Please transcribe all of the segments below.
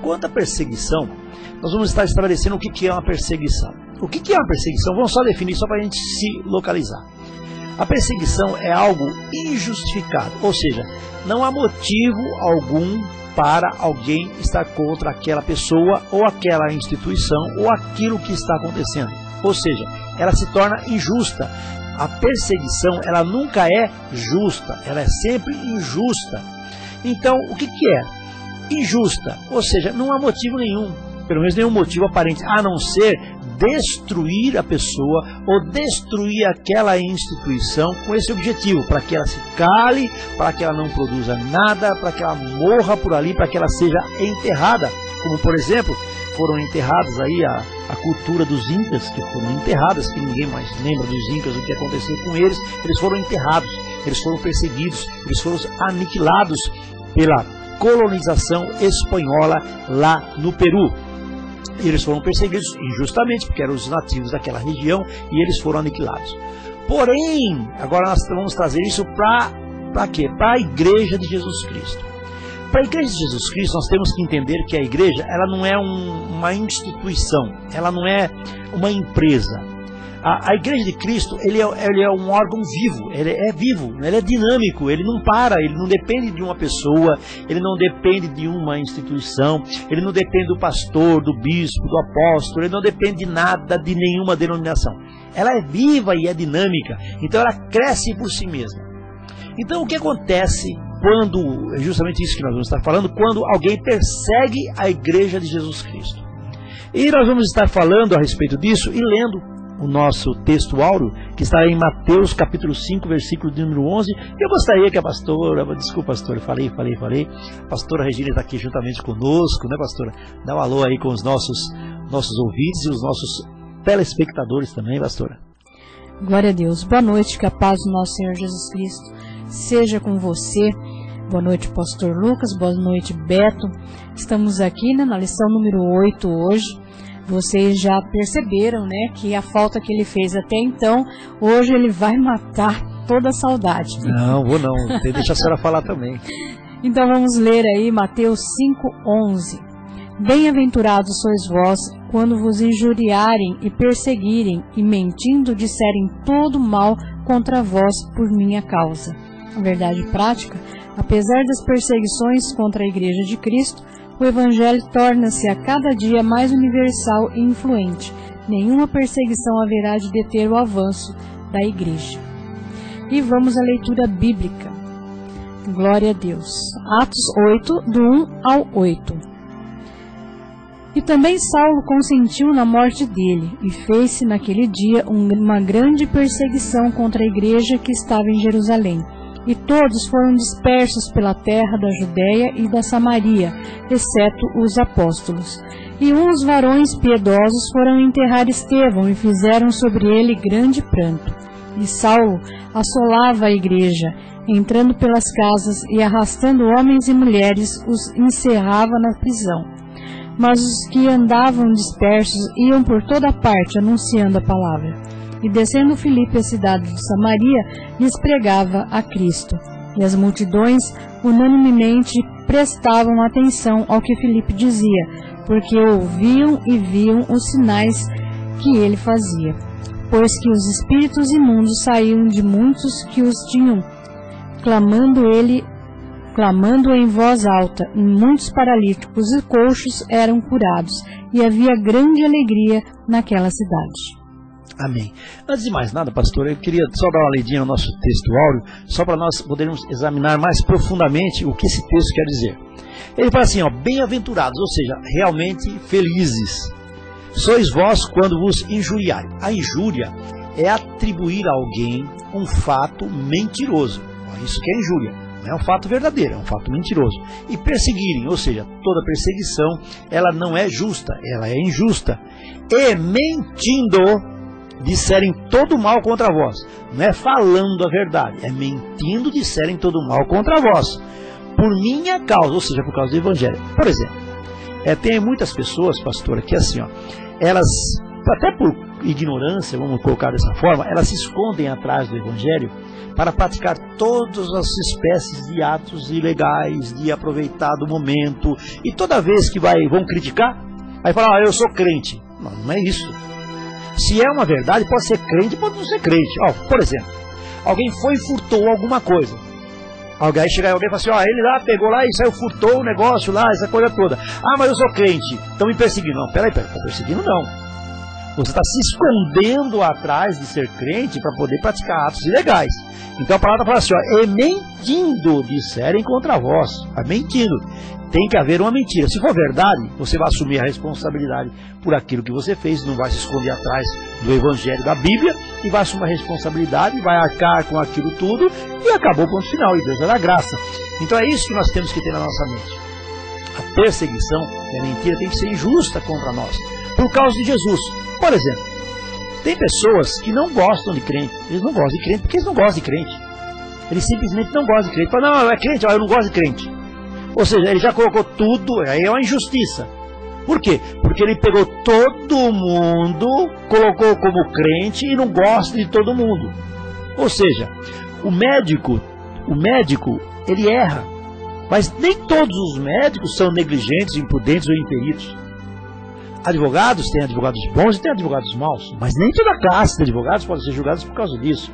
quanto à perseguição, nós vamos estar estabelecendo o que é uma perseguição. O que é uma perseguição? Vamos só definir, só para a gente se localizar. A perseguição é algo injustificado, ou seja, não há motivo algum para alguém estar contra aquela pessoa ou aquela instituição ou aquilo que está acontecendo. Ou seja, ela se torna injusta. A perseguição, ela nunca é justa, ela é sempre injusta. Então, o que é? Injusta, ou seja, não há motivo nenhum, pelo menos nenhum motivo aparente, a não ser destruir a pessoa ou destruir aquela instituição com esse objetivo, para que ela se cale, para que ela não produza nada, para que ela morra por ali, para que ela seja enterrada, como por exemplo, foram enterrados aí a cultura dos incas, que foram enterradas, que ninguém mais lembra dos incas, o que aconteceu com eles foram enterrados, eles foram perseguidos, eles foram aniquilados pela colonização espanhola lá no Peru. E eles foram perseguidos injustamente, porque eram os nativos daquela região, e eles foram aniquilados. Porém, agora nós vamos trazer isso para quê? Para a Igreja de Jesus Cristo. Para a Igreja de Jesus Cristo, nós temos que entender que a Igreja, ela não é uma instituição, ela não é uma empresa. A Igreja de Cristo, ele é um órgão vivo, ele é vivo, ele é dinâmico, ele não para, ele não depende de uma pessoa, ele não depende de uma instituição, ele não depende do pastor, do bispo, do apóstolo, ele não depende de nada, de nenhuma denominação. Ela é viva e é dinâmica, então ela cresce por si mesma. Então o que acontece quando, é justamente isso que nós vamos estar falando, quando alguém persegue a Igreja de Jesus Cristo? E nós vamos estar falando a respeito disso e lendo o nosso texto áureo, que está em Mateus capítulo 5, versículo de número 11. Eu gostaria que a pastora, desculpa pastora, falei, a pastora Regina está aqui juntamente conosco, né pastora? Dá um alô aí com os nossos ouvintes e os nossos telespectadores também, pastora. Glória a Deus. Boa noite, que a paz do nosso Senhor Jesus Cristo seja com você. Boa noite, pastor Lucas, boa noite, Beto. Estamos aqui, né, na lição número 8 hoje. Vocês já perceberam, né, que a falta que ele fez até então, hoje ele vai matar toda a saudade. Não, vou não. Deixa a senhora falar também. Então vamos ler aí Mateus 5:11. Bem-aventurados sois vós, quando vos injuriarem e perseguirem e mentindo disserem todo mal contra vós por minha causa. A verdade prática, apesar das perseguições contra a Igreja de Cristo, o Evangelho torna-se a cada dia mais universal e influente. Nenhuma perseguição haverá de deter o avanço da Igreja. E vamos à leitura bíblica. Glória a Deus. Atos 8, do 1 ao 8. E também Saulo consentiu na morte dele, e fez-se naquele dia uma grande perseguição contra a igreja que estava em Jerusalém. E todos foram dispersos pela terra da Judéia e da Samaria, exceto os apóstolos. E uns varões piedosos foram enterrar Estevão e fizeram sobre ele grande pranto. E Saulo assolava a igreja, entrando pelas casas e arrastando homens e mulheres, os encerrava na prisão. Mas os que andavam dispersos iam por toda parte anunciando a palavra. E descendo Filipe à cidade de Samaria, lhes pregava a Cristo. E as multidões unanimemente prestavam atenção ao que Filipe dizia, porque ouviam e viam os sinais que ele fazia. Pois que os espíritos imundos saíam de muitos que os tinham, clamando em voz alta, e muitos paralíticos e coxos eram curados, e havia grande alegria naquela cidade. Amém. Antes de mais nada, pastor, eu queria só dar uma leidinha no nosso texto áureo, só para nós podermos examinar mais profundamente o que esse texto quer dizer. Ele fala assim, ó, bem-aventurados, ou seja, realmente felizes. Sois vós quando vos injuriarem. A injúria é atribuir a alguém um fato mentiroso. Isso que é injúria. Não é um fato verdadeiro, é um fato mentiroso. E perseguirem, ou seja, toda perseguição, ela não é justa, ela é injusta. E mentindo, disserem todo mal contra vós. Não é falando a verdade, é mentindo, disserem todo mal contra vós. Por minha causa, ou seja, por causa do Evangelho. Por exemplo, tem muitas pessoas, pastora, que assim, ó, elas, até por ignorância, vamos colocar dessa forma, elas se escondem atrás do Evangelho para praticar todas as espécies de atos ilegais, de aproveitar do momento, e toda vez que vão criticar, aí falam, eu sou crente. Não, não é isso. Se é uma verdade, pode ser crente, pode não ser crente. Por exemplo, alguém foi e furtou alguma coisa. Aí chega alguém e fala assim, ele lá pegou lá e saiu, furtou o negócio lá, essa coisa toda. Mas eu sou crente, estão me perseguindo. Não, peraí, está perseguindo não. Você está se escondendo atrás de ser crente para poder praticar atos ilegais. Então a palavra fala assim, e mentindo disserem contra vós. Mentindo. Tem que haver uma mentira. Se for verdade, você vai assumir a responsabilidade por aquilo que você fez, não vai se esconder atrás do Evangelho da Bíblia, e vai assumir a responsabilidade, vai arcar com aquilo tudo, e acabou o ponto final, e Deus vai dar graça. Então é isso que nós temos que ter na nossa mente. A perseguição, a mentira, tem que ser injusta contra nós, por causa de Jesus. Por exemplo, tem pessoas que não gostam de crente. Eles não gostam de crente porque eles não gostam de crente. Eles simplesmente não gostam de crente. Falam, não, é crente, eu não gosto de crente. Ou seja, ele já colocou tudo, aí é uma injustiça. Por quê? Porque ele pegou todo mundo, colocou como crente e não gosta de todo mundo. Ou seja, o médico, ele erra. Mas nem todos os médicos são negligentes, imprudentes ou imperitos. Advogados, tem advogados bons e tem advogados maus. Mas nem toda classe de advogados pode ser julgados por causa disso.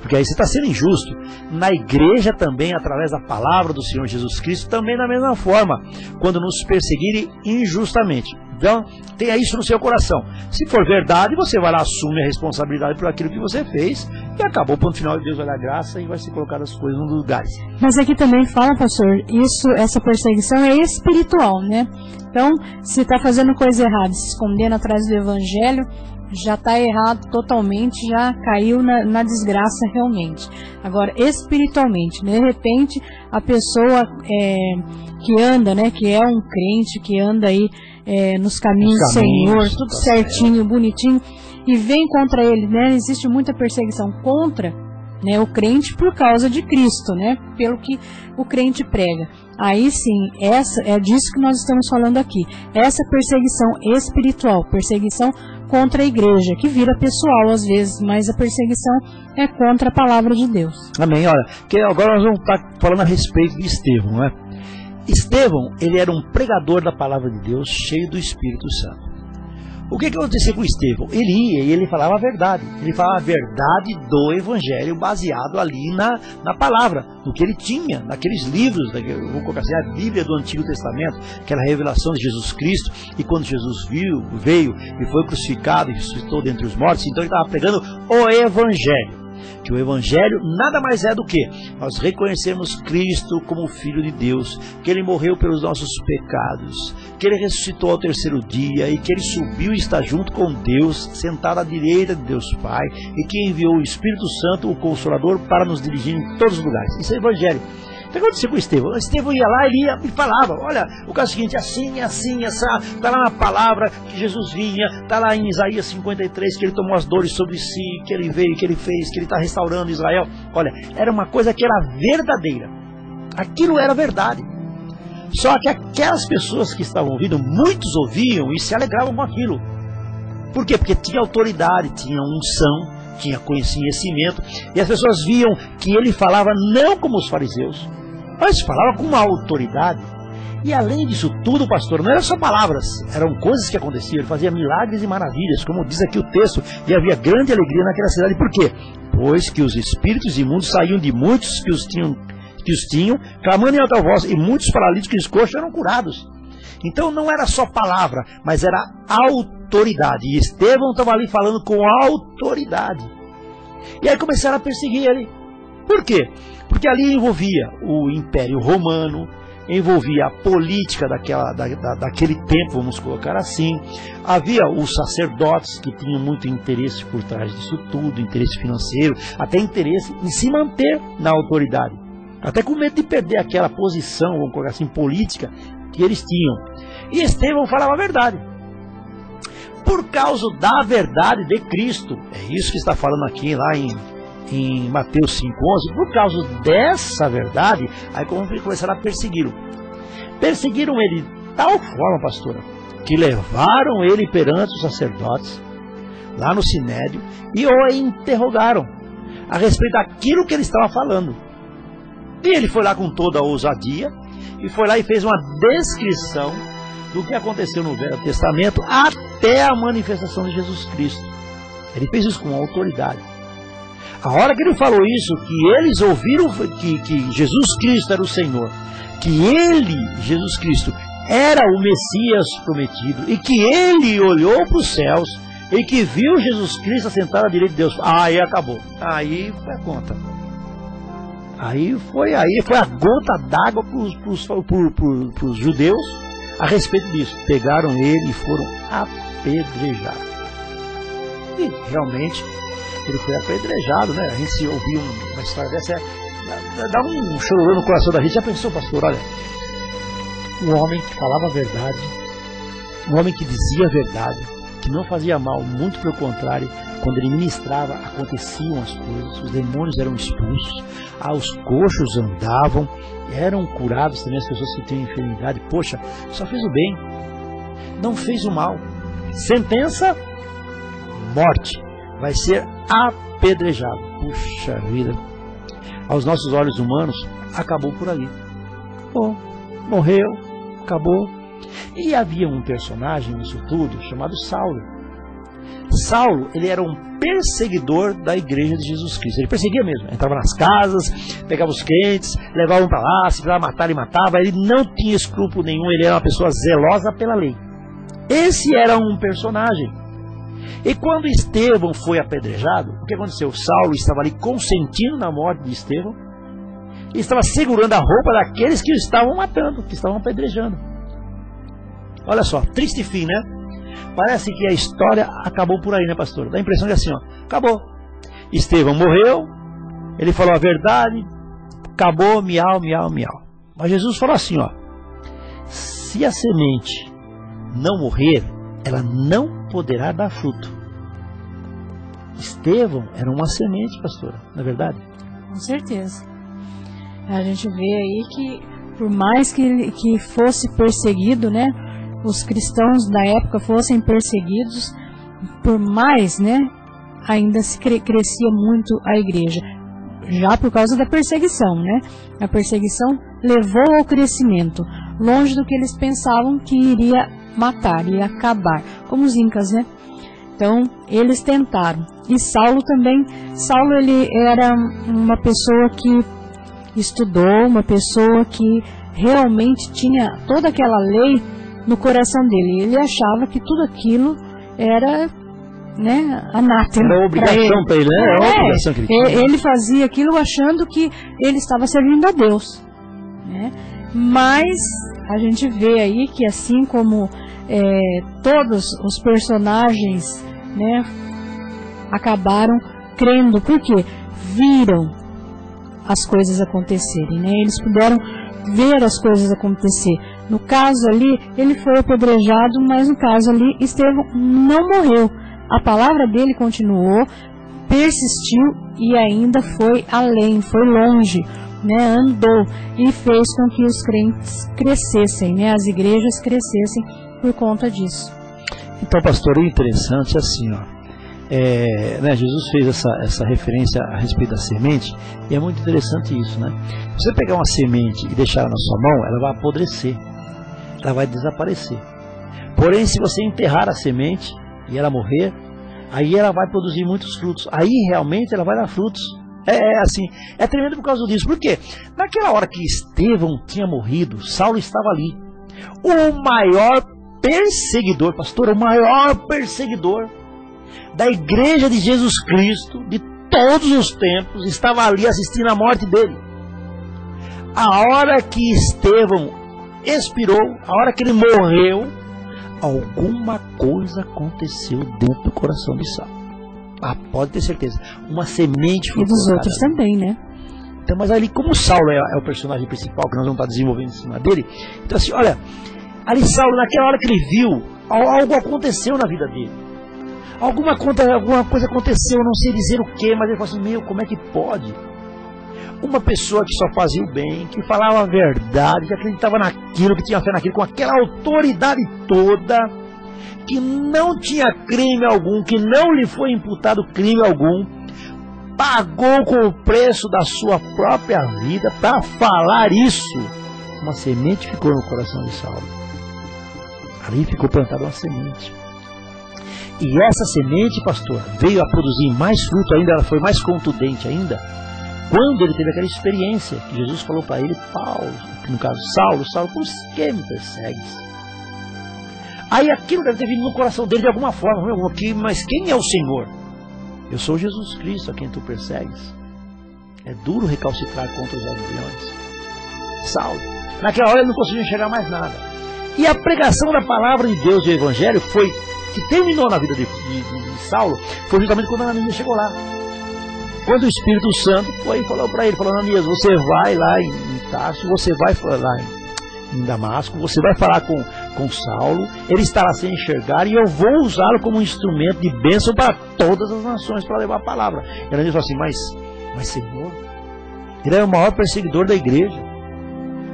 Porque aí você está sendo injusto. Na igreja também, através da palavra do Senhor Jesus Cristo, também da mesma forma, quando nos perseguirem injustamente. Então, tenha isso no seu coração. Se for verdade, você vai lá, assume a responsabilidade por aquilo que você fez, e acabou, ponto final, Deus vai dar graça e vai se colocar as coisas nos lugares. Mas aqui também fala, pastor, essa perseguição é espiritual, né? Então, se está fazendo coisa errada, se escondendo atrás do Evangelho, já está errado totalmente, já caiu na desgraça realmente. Agora, espiritualmente, de repente, a pessoa que anda, né, que é um crente, que anda aí nos caminhos do Senhor, tudo certinho, bonitinho, e vem contra ele, né? Existe muita perseguição contra, né, o crente por causa de Cristo, né? Pelo que o crente prega. Aí sim, é disso que nós estamos falando aqui. Essa perseguição espiritual, perseguição contra a igreja, que vira pessoal às vezes, mas a perseguição é contra a palavra de Deus. Amém. Olha, que agora nós vamos estar falando a respeito de Estevão, não é? Estevão, ele era um pregador da palavra de Deus, cheio do Espírito Santo. O que aconteceu com Estevão? Ele ia e ele falava a verdade. Ele falava a verdade do Evangelho, baseado ali na palavra, no que ele tinha, naqueles livros, vou colocar assim, a Bíblia do Antigo Testamento, que era a revelação de Jesus Cristo. E quando Jesus veio e foi crucificado e ressuscitou dentre os mortos, então ele estava pregando o Evangelho. Que o Evangelho nada mais é do que nós reconhecermos Cristo como Filho de Deus, que Ele morreu pelos nossos pecados, que Ele ressuscitou ao terceiro dia e que Ele subiu e está junto com Deus, sentado à direita de Deus Pai, e que enviou o Espírito Santo, o Consolador, para nos dirigir em todos os lugares. Isso é Evangelho. O que aconteceu com Estevão? Estevão ia lá, ele ia e falava, olha, o caso é o seguinte, assim, essa, está lá na palavra que Jesus vinha, está lá em Isaías 53, que ele tomou as dores sobre si, que ele veio, que ele fez, que ele está restaurando Israel. Olha, era uma coisa que era verdadeira. Aquilo era verdade. Só que aquelas pessoas que estavam ouvindo, muitos ouviam e se alegravam com aquilo. Por quê? Porque tinha autoridade, tinha unção, tinha conhecimento, e as pessoas viam que ele falava não como os fariseus, mas falava com uma autoridade. E além disso tudo, pastor, não eram só palavras, eram coisas que aconteciam. Ele fazia milagres e maravilhas, como diz aqui o texto, e havia grande alegria naquela cidade. Por quê? Pois que os espíritos imundos saíam de muitos que os tinham, clamando em alta voz, e muitos paralíticos e coxos eram curados. Então não era só palavra, mas era autoridade. E Estevão estava ali falando com autoridade. E aí começaram a perseguir ele. Por quê? Porque ali envolvia o Império Romano, envolvia a política daquele tempo, vamos colocar assim. Havia os sacerdotes que tinham muito interesse por trás disso tudo, interesse financeiro, até interesse em se manter na autoridade. Até com medo de perder aquela posição, vamos colocar assim, política que eles tinham. E Estevão falava a verdade. Por causa da verdade de Cristo. É isso que está falando aqui lá em Mateus 5,11. Por causa dessa verdade, aí começaram a persegui-lo. Perseguiram ele de tal forma, pastora, que levaram ele perante os sacerdotes. lá no Sinédrio, e o interrogaram a respeito daquilo que ele estava falando. E ele foi lá com toda a ousadia, e foi lá e fez uma descrição do que aconteceu no Velho Testamento até a manifestação de Jesus Cristo. Ele fez isso com autoridade. A hora que ele falou isso, que eles ouviram que Jesus Cristo era o Senhor, que ele, Jesus Cristo, era o Messias prometido, e que ele olhou para os céus e que viu Jesus Cristo assentado à direita de Deus, aí acabou. Aí foi a conta. Aí foi a gota d'água para os judeus a respeito disso. Pegaram ele e foram apedrejados. E realmente ele foi apedrejado, né? A gente ouviu uma história dessa, dá um chororô no coração da gente. Já pensou, pastor? Olha, um homem que falava a verdade, um homem que dizia a verdade, que não fazia mal, muito pelo contrário, quando ele ministrava, aconteciam as coisas, os demônios eram expulsos, os coxos andavam, eram curados também as pessoas que têm enfermidade. Poxa, só fez o bem, não fez o mal. Sentença: morte, vai ser apedrejado. Puxa vida, aos nossos olhos humanos, acabou por ali. Bom, morreu, acabou. E havia um personagem nisso tudo chamado Saulo. Saulo, ele era um perseguidor da igreja de Jesus Cristo. Ele perseguia mesmo, entrava nas casas, pegava os crentes, levava para lá, se precisava matar, ele matava. Ele não tinha escrúpulo nenhum, ele era uma pessoa zelosa pela lei. Esse era um personagem. E quando Estevão foi apedrejado, o que aconteceu? Saulo estava ali consentindo na morte de Estevão e estava segurando a roupa daqueles que o estavam matando, que estavam apedrejando. Olha só, triste fim, né? Parece que a história acabou por aí, né, pastor? Dá a impressão de assim, ó, acabou. Estevão morreu, ele falou a verdade, acabou, miau, miau, miau. Mas Jesus falou assim, ó, se a semente não morrer, ela não poderá dar fruto. Estevão era uma semente, pastora, não é verdade? Com certeza. A gente vê aí que, por mais que fosse perseguido, né, os cristãos da época fossem perseguidos, por mais, né, ainda se crescia muito a igreja, já por causa da perseguição, né? A perseguição levou ao crescimento, longe do que eles pensavam que iria matar, iria acabar, como os incas, né? Então, eles tentaram. E Saulo também, Saulo ele era uma pessoa que estudou, uma pessoa que realmente tinha toda aquela lei no coração dele. Ele achava que tudo aquilo era, né, anátema. Era obrigação para ele, né? Era uma obrigação que ele tinha. Ele fazia aquilo achando que ele estava servindo a Deus, né? Mas a gente vê aí que, assim como todos os personagens, né, acabaram crendo, porque viram as coisas acontecerem, né? Eles puderam ver as coisas acontecer. No caso ali, ele foi apedrejado, mas no caso ali, Estevão não morreu. A palavra dele continuou, persistiu e ainda foi além, foi longe, né? Andou e fez com que os crentes crescessem, né? As igrejas crescessem por conta disso. Então, pastor, é interessante assim, ó. Né, Jesus fez essa referência a respeito da semente, e é muito interessante isso, né? Se você pegar uma semente e deixar na sua mão, ela vai apodrecer, ela vai desaparecer. Porém, se você enterrar a semente e ela morrer, aí ela vai produzir muitos frutos, aí realmente ela vai dar frutos. Assim, é tremendo por causa disso. Por quê? Naquela hora que Estevão tinha morrido, Saulo estava ali, o maior perseguidor, pastor, o maior perseguidor da igreja de Jesus Cristo, de todos os tempos, estava ali assistindo a morte dele. A hora que Estevão expirou, a hora que ele morreu, alguma coisa aconteceu dentro do coração de Saulo. Pode ter certeza, uma semente foi e dos colocada. Outros também, né? Então, mas ali, como Saulo é o personagem principal que nós vamos estar desenvolvendo em cima dele, então assim, olha, ali Saulo, naquela hora que ele viu, algo aconteceu na vida dele. Alguma coisa aconteceu, eu não sei dizer o que, mas ele falou assim, como é que pode? Uma pessoa que só fazia o bem, que falava a verdade, que acreditava naquilo, que tinha fé naquilo, com aquela autoridade toda, que não tinha crime algum, que não lhe foi imputado crime algum, pagou com o preço da sua própria vida para falar isso. Uma semente ficou no coração de Saulo. Ali ficou plantada uma semente. E essa semente, pastor, veio a produzir mais fruto ainda, ela foi mais contundente ainda, quando ele teve aquela experiência que Jesus falou para ele, Paulo, no caso Saulo, Saulo, por que me persegues? Aí aquilo deve ter vindo no coração dele de alguma forma, mas quem é o Senhor? Eu sou Jesus Cristo a quem tu persegues. É duro recalcitrar contra os aguilhões. Saulo, naquela hora ele não conseguiu enxergar mais nada. E a pregação da palavra de Deus e o Evangelho foi, que terminou na vida de Saulo, foi justamente quando Ananias chegou lá. Quando o Espírito Santo foi e falou para ele, falou, Ananias, você vai lá em Tarso, você vai lá em Damasco, você vai falar com Saulo, ele estará sem enxergar e eu vou usá-lo como um instrumento de bênção para todas as nações, para levar a palavra. E Ananias falou assim, mas Senhor, ele era o maior perseguidor da igreja,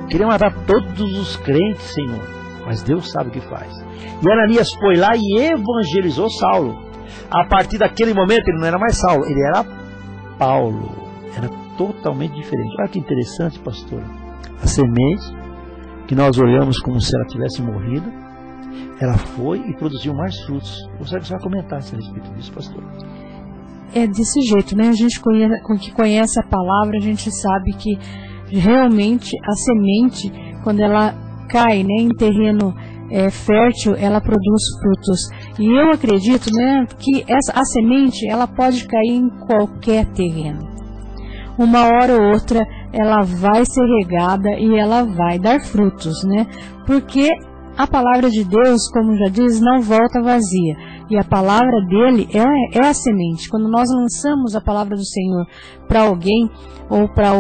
queria matar todos os crentes, Senhor, mas Deus sabe o que faz. E Ananias foi lá e evangelizou Saulo. A partir daquele momento ele não era mais Saulo, ele era Paulo, era totalmente diferente. Olha que interessante, pastor. A semente, que nós olhamos como se ela tivesse morrido, ela foi e produziu mais frutos. Gostaria que você vai comentar a respeito disso, pastor. É desse jeito, né? A gente que conhece a palavra, a gente sabe que realmente a semente, quando ela cai, né, em terreno fértil, ela produz frutos. E eu acredito, né, que a semente, ela pode cair em qualquer terreno. Uma hora ou outra ela vai ser regada e ela vai dar frutos, né? Porque a palavra de Deus, como já diz, não volta vazia. E a palavra dele é a semente. Quando nós lançamos a palavra do Senhor para alguém ou para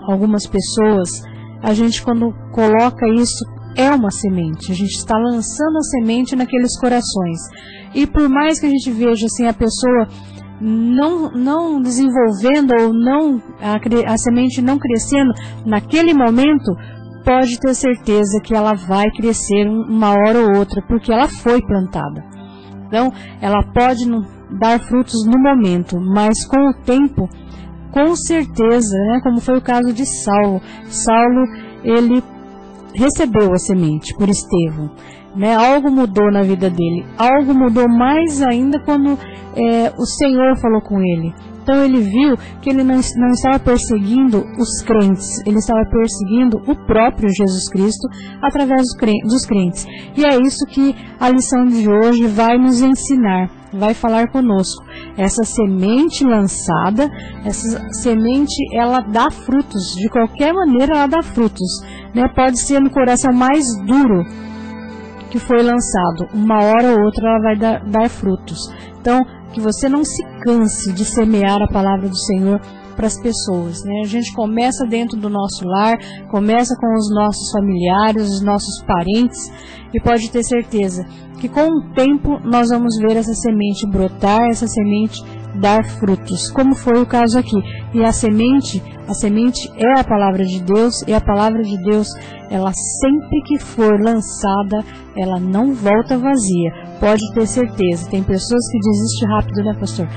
algumas pessoas, a gente, quando coloca isso, é uma semente. A gente está lançando a semente naqueles corações. E por mais que a gente veja assim, a pessoa não desenvolvendo ou a semente não crescendo naquele momento, pode ter certeza que ela vai crescer uma hora ou outra, porque ela foi plantada. Então, ela pode não dar frutos no momento, mas com o tempo, com certeza, né, como foi o caso de Saulo. Saulo, ele recebeu a semente por Estevão, né? Algo mudou na vida dele, algo mudou mais ainda quando o Senhor falou com ele. Então ele viu que ele não estava perseguindo os crentes, ele estava perseguindo o próprio Jesus Cristo através dos crentes. E é isso que a lição de hoje vai nos ensinar, vai falar conosco. Essa semente lançada, essa semente, ela dá frutos, de qualquer maneira ela dá frutos, né? Pode ser no coração mais duro que foi lançado, uma hora ou outra ela vai dar frutos. Então, que você não se canse de semear a palavra do Senhor para as pessoas, né? A gente começa dentro do nosso lar, começa com os nossos familiares, os nossos parentes, e pode ter certeza que com o tempo nós vamos ver essa semente brotar, essa semente dar frutos, como foi o caso aqui. E a semente é a palavra de Deus, e a palavra de Deus, ela sempre que for lançada, ela não volta vazia. Pode ter certeza. Tem pessoas que desistem rápido, né, pastor?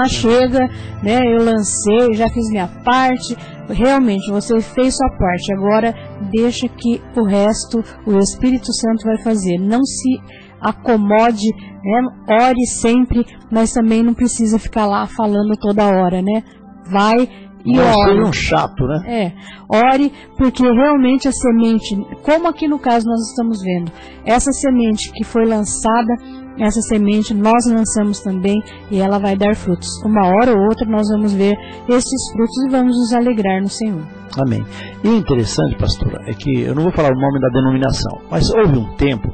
Chega, né, eu lancei, já fiz minha parte. Realmente, você fez sua parte. Agora, deixa que o resto, o Espírito Santo vai fazer. Não se acomode, né? Ore sempre, mas também não precisa ficar lá falando toda hora, né? Vai e ore. Não seja um chato, né? Ore, porque realmente a semente, como aqui no caso nós estamos vendo, essa semente que foi lançada, essa semente nós lançamos também e ela vai dar frutos. Uma hora ou outra nós vamos ver esses frutos e vamos nos alegrar no Senhor. Amém. E o interessante, pastora, é que eu não vou falar o nome da denominação, mas houve um tempo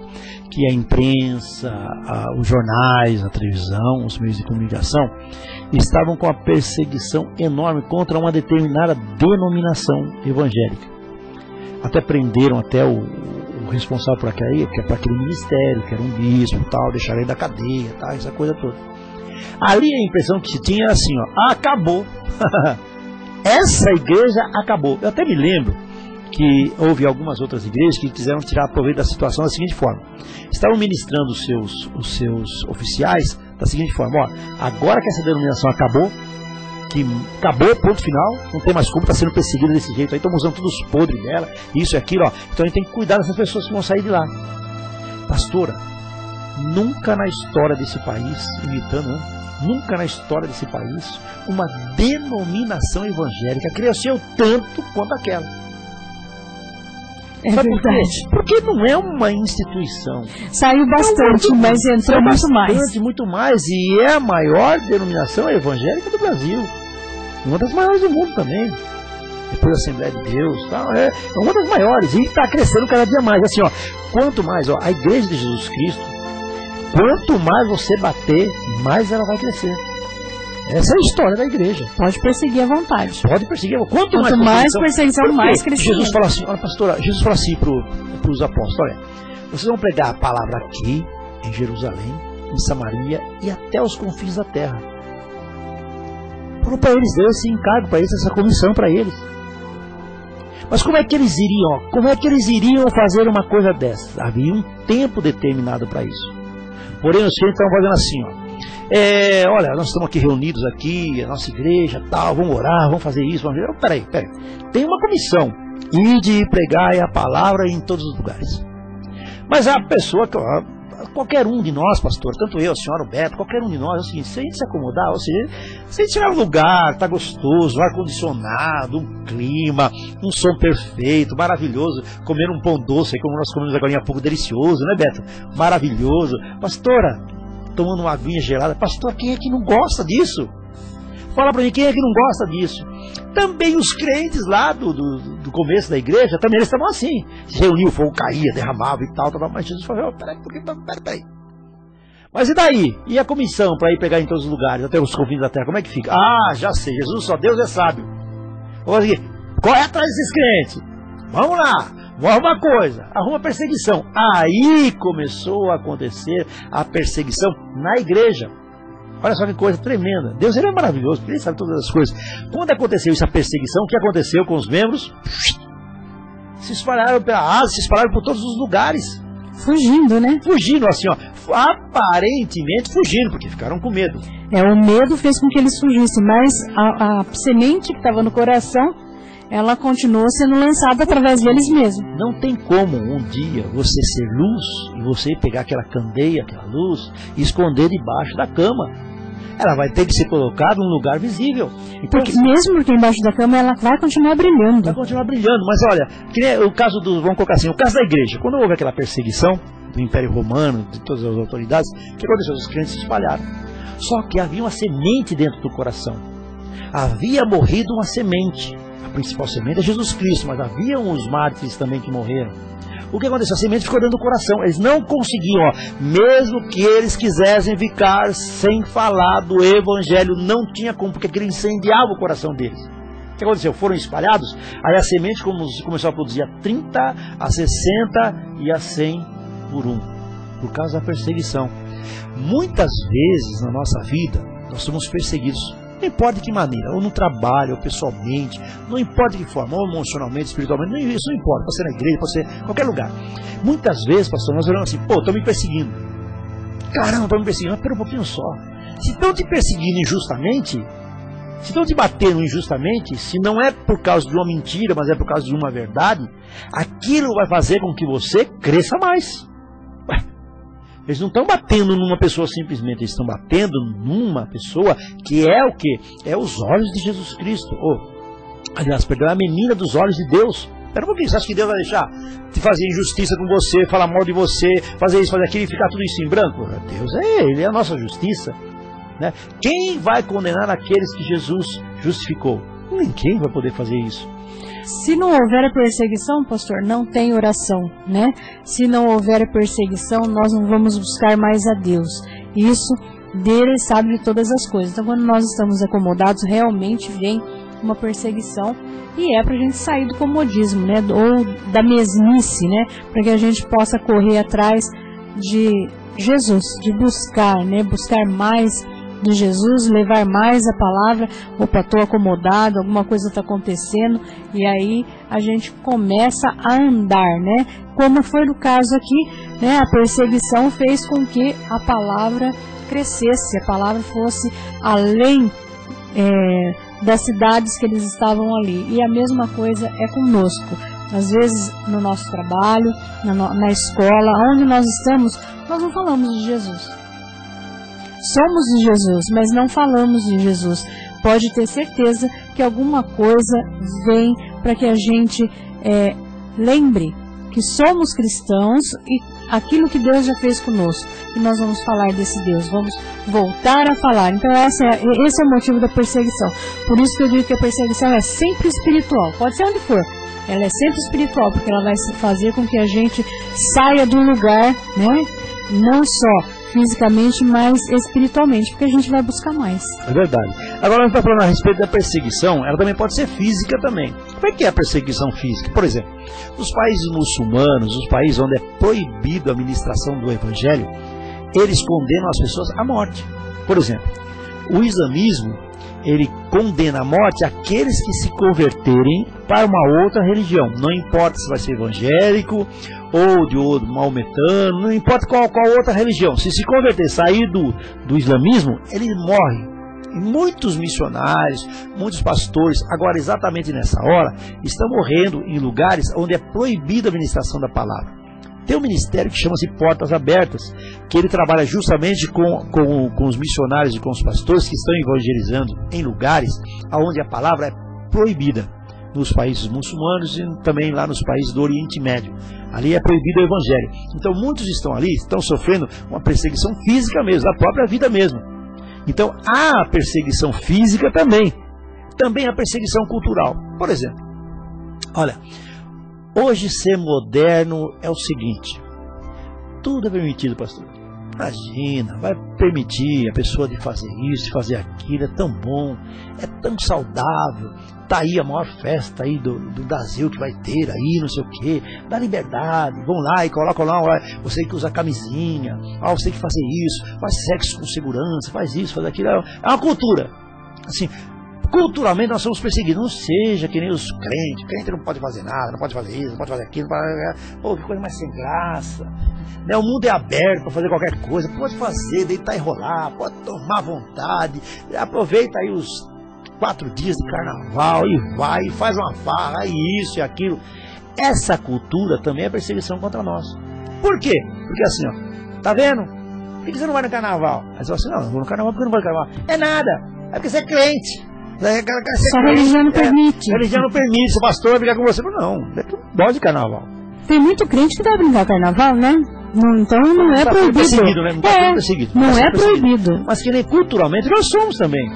que a imprensa, os jornais, a televisão, os meios de comunicação estavam com a perseguição enorme contra uma determinada denominação evangélica. Até prenderam o responsável por aquele ministério, que era um bispo, tal, deixaram ele da cadeia, tal, essa coisa toda. Ali a impressão que se tinha era assim, acabou. Essa igreja acabou. Eu até me lembro que houve algumas outras igrejas que quiseram tirar proveito da situação da seguinte forma: estavam ministrando os seus oficiais da seguinte forma: ó, agora que essa denominação acabou, ponto final, não tem mais como, está sendo perseguida desse jeito, aí estamos usando todos os podres dela, isso e aquilo, ó, então a gente tem que cuidar dessas pessoas que vão sair de lá. Pastora, nunca na história desse país, nunca na história desse país, uma denominação evangélica cresceu tanto quanto aquela. É verdade. Porque não é uma instituição. Saiu bastante, mas entrou muito mais. Muito mais, e é a maior denominação evangélica do Brasil. Uma das maiores do mundo também. Depois da Assembleia de Deus, tal, é uma das maiores. E está crescendo cada dia mais. Assim, ó, quanto mais, ó, a Igreja de Jesus Cristo, quanto mais você bater, mais ela vai crescer. Essa é a história da igreja. Pode perseguir à vontade. Pode perseguir. Quanto mais perseguição, mais crescimento. Jesus fala assim, olha, pastora, Jesus fala assim para os apóstolos: olha, vocês vão pregar a palavra aqui, em Jerusalém, em Samaria e até os confins da terra. Falou para eles, deu esse encargo para eles, essa comissão para eles. Mas como é que eles iriam? Como é que eles iriam fazer uma coisa dessa? Havia um tempo determinado para isso. Porém, os crentes estavam fazendo assim, ó. Olha, nós estamos aqui reunidos aqui, a nossa igreja, tal, vamos orar, vamos fazer isso, vamos fazer... Peraí, tem uma comissão, ide pregar a palavra em todos os lugares. Mas a pessoa, qualquer um de nós, pastor, tanto eu, a senhora, o Beto, qualquer um de nós, é o seguinte: se a gente se acomodar, ou seja, se a gente chegar no lugar, tá gostoso, ar-condicionado, um clima, um som perfeito, maravilhoso, comer um pão doce, como nós comemos agora há pouco, delicioso, né, Beto? Maravilhoso. Pastora, tomando uma aguinha gelada. Pastor, quem é que não gosta disso? Fala para mim, quem é que não gosta disso? Também os crentes lá do começo da igreja, também eles estavam assim. Se reuniam, o fogo caía, derramava e tal. Mas Jesus falou: peraí. Mas e daí? E a comissão para ir pegar em todos os lugares, até os confins da terra, como é que fica? Ah, já sei, Jesus só Deus é sábio. Vamos aqui, corre atrás desses crentes. Vamos lá. Uma coisa, arruma perseguição. Aí começou a acontecer a perseguição na igreja. Olha só que coisa tremenda. Deus, ele é maravilhoso, porque ele sabe todas as coisas. Quando aconteceu essa perseguição, o que aconteceu com os membros? Se espalharam pela Ásia, se espalharam por todos os lugares. Fugindo, né? Fugindo, assim, ó. Aparentemente fugindo, porque ficaram com medo. O medo fez com que eles fugissem, mas a semente que estava no coração, ela continuou sendo lançada através deles mesmos. Não tem como um dia você ser luz e você pegar aquela candeia, aquela luz, e esconder debaixo da cama. Ela vai ter que ser colocada num lugar visível. Então, mesmo que embaixo da cama, ela vai continuar brilhando. Vai continuar brilhando, mas olha, que nem o caso vamos colocar assim, o caso da igreja. Quando houve aquela perseguição do Império Romano, de todas as autoridades, o que aconteceu? Os crentes se espalharam. Só que havia uma semente dentro do coração. Havia morrido uma semente. A principal semente é Jesus Cristo, mas havia uns mártires também que morreram. O que aconteceu? A semente ficou dentro do coração. Eles não conseguiam, mesmo que eles quisessem ficar sem falar do Evangelho, não tinha como, porque aquilo incendiava o coração deles. O que aconteceu? Foram espalhados, aí a semente começou a produzir a 30, a 60 e a 100 por causa da perseguição. Muitas vezes na nossa vida, nós somos perseguidos. Não importa de que maneira, ou no trabalho, ou pessoalmente, não importa de que forma, ou emocionalmente, espiritualmente, isso não importa, pode ser na igreja, pode ser em qualquer lugar. Muitas vezes, pastor, nós olhamos assim: estão me perseguindo. Caramba, estão me perseguindo. Mas pera um pouquinho só. Se estão te perseguindo injustamente, se estão te batendo injustamente, se não é por causa de uma mentira, mas é por causa de uma verdade, aquilo vai fazer com que você cresça mais. Eles não estão batendo numa pessoa simplesmente, eles estão batendo numa pessoa que é o quê? É os olhos de Jesus Cristo. Aliás, perdão, é a menina dos olhos de Deus. Espera um pouquinho, você acha que Deus vai deixar de fazer injustiça com você, falar mal de você, fazer isso, fazer aquilo e ficar tudo isso em branco? Deus Ele é a nossa justiça. Né? Quem vai condenar aqueles que Jesus justificou? Ninguém vai poder fazer isso. Se não houver perseguição, pastor, não tem oração, né? Se não houver perseguição, nós não vamos buscar mais a Deus. Isso, Ele sabe de todas as coisas. Então, quando nós estamos acomodados, realmente vem uma perseguição. E é para a gente sair do comodismo, né? Ou da mesmice, né? Para que a gente possa correr atrás de Jesus, de buscar, né? Buscar mais de Jesus, levar mais a palavra. Opa, estou acomodado, alguma coisa está acontecendo, e aí a gente começa a andar, né? Como foi no caso aqui, né? A perseguição fez com que a palavra crescesse, a palavra fosse além das cidades que eles estavam ali. E a mesma coisa é conosco. Às vezes no nosso trabalho, na escola, onde nós estamos, nós não falamos de Jesus. Somos de Jesus, mas não falamos de Jesus. Pode ter certeza que alguma coisa vem para que a gente lembre que somos cristãos e aquilo que Deus já fez conosco. E nós vamos falar desse Deus, vamos voltar a falar. Então esse é o motivo da perseguição. Por isso que eu digo que a perseguição é sempre espiritual, pode ser onde for. Ela é sempre espiritual, porque ela vai fazer com que a gente saia do lugar, né? Não só fisicamente, mas espiritualmente, porque a gente vai buscar mais. É verdade. Agora a gente está falando a respeito da perseguição, ela também pode ser física também. Como é que é a perseguição física? Por exemplo, nos países muçulmanos, os países onde é proibido a ministração do evangelho, eles condenam as pessoas à morte. Por exemplo, o islamismo, ele condena a morte aqueles que se converterem para uma outra religião. Não importa se vai ser evangélico ou de outro maometano, não importa qual outra religião. Se converter, sair do islamismo, ele morre. E muitos missionários, muitos pastores, agora exatamente nessa hora, estão morrendo em lugares onde é proibida a ministração da palavra. Tem um ministério que chama-se Portas Abertas, que ele trabalha justamente com os missionários e com os pastores que estão evangelizando em lugares onde a palavra é proibida, nos países muçulmanos e também lá nos países do Oriente Médio. Ali é proibido o evangelho. Então muitos estão ali, estão sofrendo uma perseguição física mesmo, da própria vida mesmo. Então há a perseguição física também a perseguição cultural. Por exemplo, olha, hoje ser moderno é o seguinte: tudo é permitido, pastor. Imagina, vai permitir a pessoa de fazer isso, de fazer aquilo, é tão bom, é tão saudável. Tá aí a maior festa aí do Brasil que vai ter aí, não sei o que, da liberdade. Vão lá e colocam lá, você que usa camisinha, você que fazer isso, faz sexo com segurança, faz isso, faz aquilo. É uma cultura. Assim, culturalmente nós somos perseguidos. Não seja que nem os crentes. O crente não pode fazer nada, não pode fazer isso, não pode fazer aquilo. Pô, que coisa mais sem graça. O mundo é aberto para fazer qualquer coisa. Pode fazer, deitar e rolar, pode tomar à vontade. Aproveita aí os 4 dias de carnaval e vai, faz uma farra, e isso e aquilo. Essa cultura também é perseguição contra nós. Por quê? Porque assim, ó, tá vendo? Por que você não vai no carnaval? Aí você fala assim: não, eu vou no carnaval porque eu não vou no carnaval. É nada, é porque você é crente. Só a religião não permite. A religião não permite, se o pastor vai brigar com você. Não, é tudo dó de carnaval. Tem muito crente que vai brincar carnaval, né? Então não é proibido. Né? Não é proibido. Mas que nem culturalmente nós somos também.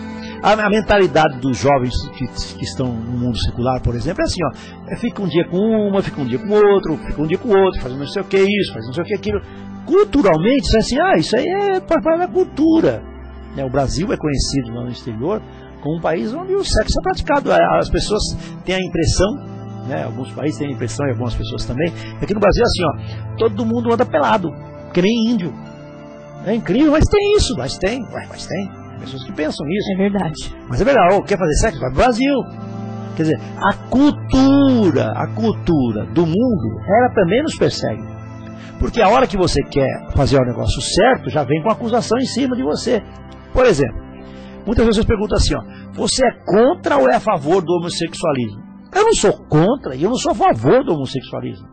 A mentalidade dos jovens que estão no mundo secular, por exemplo, é assim, ó: fica um dia com uma, fica um dia com outro, fica um dia com o outro, faz não sei o que isso, faz não sei o que aquilo. Culturalmente, isso é assim, isso aí é parte da cultura. O Brasil é conhecido lá no exterior como um país onde o sexo é praticado. As pessoas têm a impressão, né, alguns países têm a impressão, e algumas pessoas também, aqui no Brasil é assim, ó: todo mundo anda pelado, que nem índio. É incrível, mas tem isso, mas tem. Pessoas que pensam isso. É verdade. Mas é verdade. Quer fazer sexo? Vai pro Brasil. Quer dizer, a cultura do mundo, ela também nos persegue. Porque a hora que você quer fazer o negócio certo, já vem com acusação em cima de você. Por exemplo, muitas pessoas perguntam assim, ó: você é contra ou é a favor do homossexualismo? Eu não sou contra e eu não sou a favor do homossexualismo.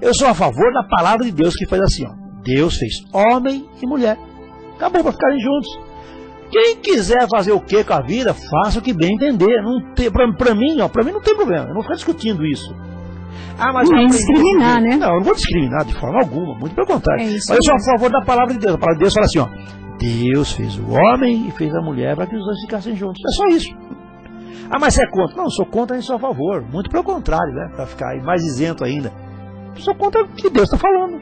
Eu sou a favor da palavra de Deus, que faz assim, ó: Deus fez homem e mulher. Acabou, para ficarem juntos. Quem quiser fazer o que com a vida, faça o que bem entender. Para mim não tem problema. Eu não vou ficar discutindo isso. Mas não discriminar, né? Não, eu não vou discriminar de forma alguma, muito pelo contrário. Mas eu sou a favor da palavra de Deus. A palavra de Deus fala assim, ó: Deus fez o homem e fez a mulher para que os dois ficassem juntos. É só isso. Mas você é contra? Não, eu sou contra e sou a favor. Muito pelo contrário, né? Para ficar mais isento ainda. Eu sou contra o que Deus está falando.